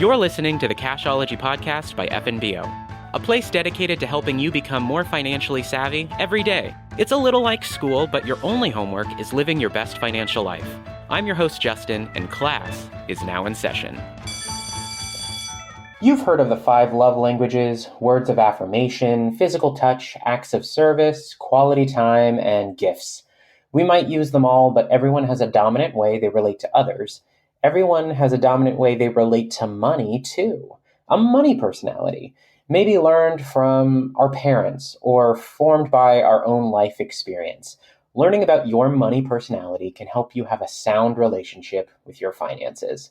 You're listening to the Cashology podcast by FNBO, a place dedicated to helping you become more financially savvy every day. It's a little like school, but your only homework is living your best financial life. I'm your host, Justin, and class is now in session. You've heard of the 5 love languages, words of affirmation, physical touch, acts of service, quality time, and gifts. We might use them all, but everyone has a dominant way they relate to others. Everyone has a dominant way they relate to money, too. A money personality, maybe learned from our parents or formed by our own life experience. Learning about your money personality can help you have a sound relationship with your finances.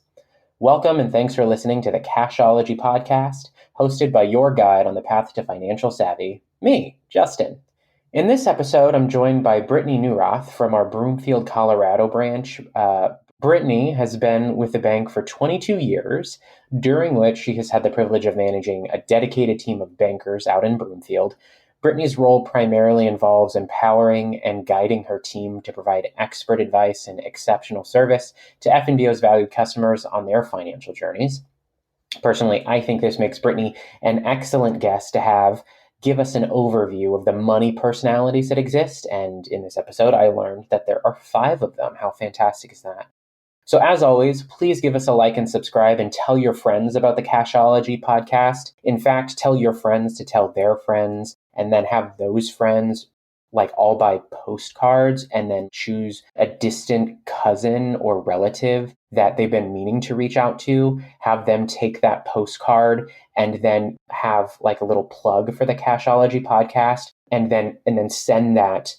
Welcome and thanks for listening to the Cashology podcast, hosted by your guide on the path to financial savvy, me, Justin. In this episode, I'm joined by Brittany Neurath from our Broomfield, Colorado branch. Brittany has been with the bank for 22 years, during which she has had the privilege of managing a dedicated team of bankers out in Broomfield. Brittany's role primarily involves empowering and guiding her team to provide expert advice and exceptional service to FNBO's valued customers on their financial journeys. Personally, I think this makes Brittany an excellent guest to have give us an overview of the money personalities that exist. And in this episode, I learned that there are 5 of them. How fantastic is that? So as always, please give us a like and subscribe and tell your friends about the Cashology podcast. In fact, tell your friends to tell their friends and then have those friends all buy postcards and then choose a distant cousin or relative that they've been meaning to reach out to, have them take that postcard and then have a little plug for the Cashology podcast and then send that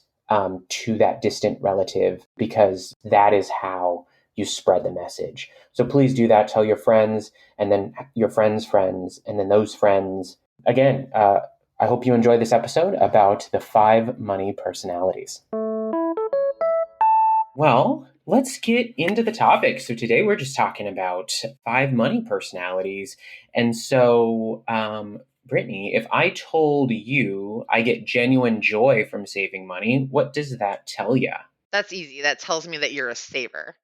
to that distant relative, because that is how you spread the message. So please do that. Tell your friends and then your friends' friends and then those friends. Again, I hope you enjoy this episode about the 5 money personalities. Well, let's get into the topic. So today we're just talking about 5 money personalities. And so, Brittany, if I told you I get genuine joy from saving money, what does that tell you? That's easy. That tells me that you're a saver.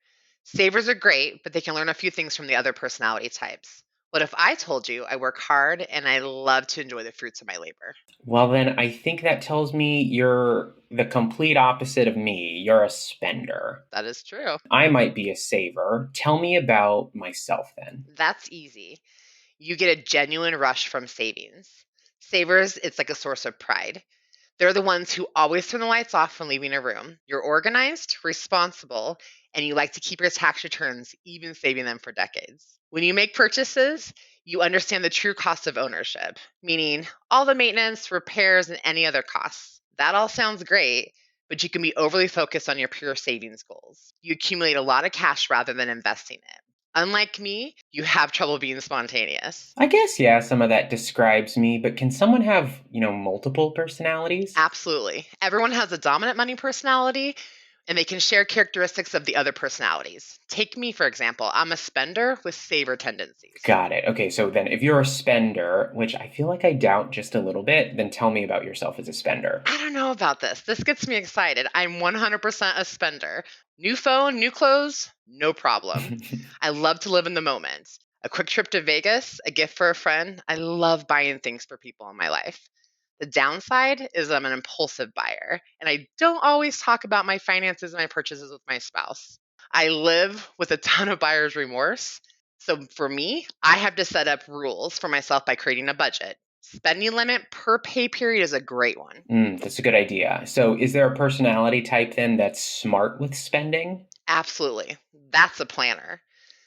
Savers are great, but they can learn a few things from the other personality types. What if I told you I work hard and I love to enjoy the fruits of my labor? Well, then I think that tells me you're the complete opposite of me. You're a spender. That is true. I might be a saver. Tell me about myself then. That's easy. You get a genuine rush from savings. Savers, it's like a source of pride. They're the ones who always turn the lights off when leaving a room. You're organized, responsible, and you like to keep your tax returns, even saving them for decades. When you make purchases, you understand the true cost of ownership, meaning all the maintenance, repairs, and any other costs. That all sounds great, but you can be overly focused on your pure savings goals. You accumulate a lot of cash rather than investing it. Unlike me, you have trouble being spontaneous. I guess, yeah, some of that describes me, but can someone have, multiple personalities? Absolutely. Everyone has a dominant money personality, and they can share characteristics of the other personalities. Take me, for example. I'm a spender with saver tendencies. Got it. Okay, so then if you're a spender, which I feel like I doubt just a little bit, then tell me about yourself as a spender. I don't know about this. This gets me excited. I'm 100% a spender. New phone, new clothes, no problem. I love to live in the moment. A quick trip to Vegas, a gift for a friend. I love buying things for people in my life. The downside is I'm an impulsive buyer, and I don't always talk about my finances and my purchases with my spouse. I live with a ton of buyer's remorse. So for me, I have to set up rules for myself by creating a budget. Spending limit per pay period is a great one. That's a good idea. So is there a personality type then that's smart with spending? Absolutely. That's a planner.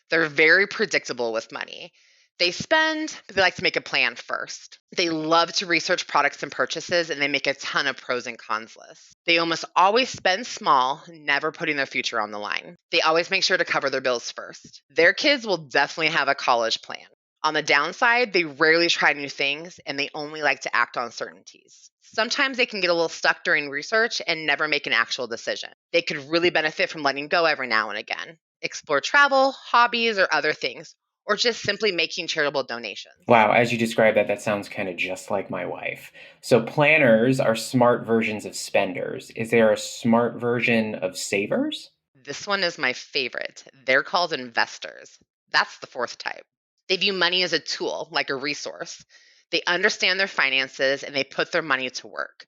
They're very predictable with money. They spend, but they like to make a plan first. They love to research products and purchases, and they make a ton of pros and cons lists. They almost always spend small, never putting their future on the line. They always make sure to cover their bills first. Their kids will definitely have a college plan. On the downside, they rarely try new things, and they only like to act on certainties. Sometimes they can get a little stuck during research and never make an actual decision. They could really benefit from letting go every now and again. Explore travel, hobbies, or other things, or just simply making charitable donations. Wow, as you describe that, that sounds kind of just like my wife. So planners are smart versions of spenders. Is there a smart version of savers? This one is my favorite. They're called investors. That's the 4th type. They view money as a tool, like a resource. They understand their finances and they put their money to work.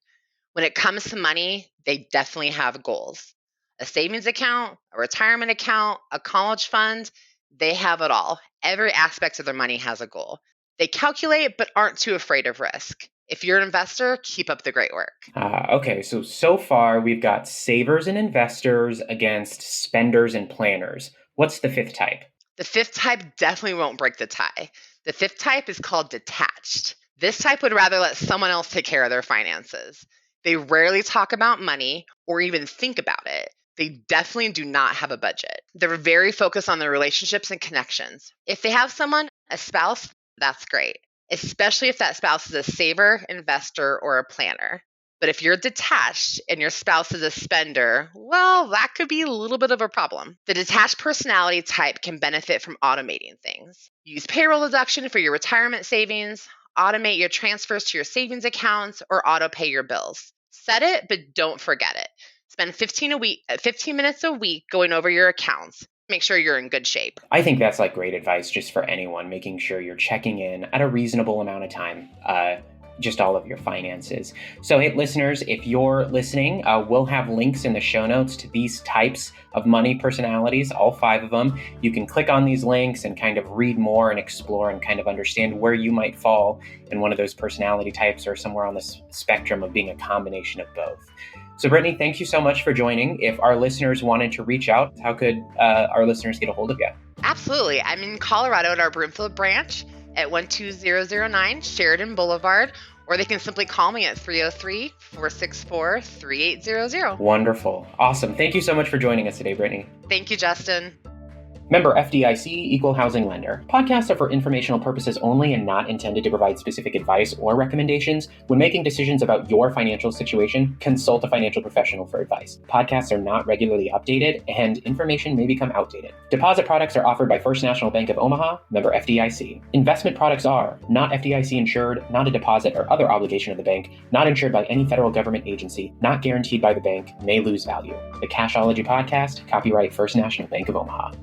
When it comes to money, they definitely have goals. A savings account, a retirement account, a college fund, they have it all. Every aspect of their money has a goal. They calculate but aren't too afraid of risk. If you're an investor, keep up the great work. Okay, so far we've got savers and investors against spenders and planners. What's the fifth type? The fifth type definitely won't break the tie. The fifth type is called detached. This type would rather let someone else take care of their finances. They rarely talk about money or even think about it. They definitely do not have a budget. They're very focused on their relationships and connections. If they have someone, a spouse, that's great, especially if that spouse is a saver, investor, or a planner. But if you're detached and your spouse is a spender, well, that could be a little bit of a problem. The detached personality type can benefit from automating things. Use payroll deduction for your retirement savings, automate your transfers to your savings accounts, or auto pay your bills. Set it, but don't forget it. Spend 15 minutes a week going over your accounts. Make sure you're in good shape. I think that's like great advice just for anyone, making sure you're checking in at a reasonable amount of time. Just all of your finances. So, hey, listeners, if you're listening, we'll have links in the show notes to these types of money personalities, all 5 of them. You can click on these links and kind of read more and explore and kind of understand where you might fall in one of those personality types or somewhere on the spectrum of being a combination of both. So, Brittany, thank you so much for joining. If our listeners wanted to reach out, how could our listeners get a hold of you? Absolutely. I'm in Colorado at our Broomfield branch at 12009 Sheridan Boulevard, or they can simply call me at 303-464-3800. Wonderful. Awesome. Thank you so much for joining us today, Brittany. Thank you, Justin. Member FDIC, Equal Housing Lender. Podcasts are for informational purposes only and not intended to provide specific advice or recommendations. When making decisions about your financial situation, consult a financial professional for advice. Podcasts are not regularly updated and information may become outdated. Deposit products are offered by First National Bank of Omaha, member FDIC. Investment products are not FDIC insured, not a deposit or other obligation of the bank, not insured by any federal government agency, not guaranteed by the bank, may lose value. The Cashology Podcast, copyright First National Bank of Omaha.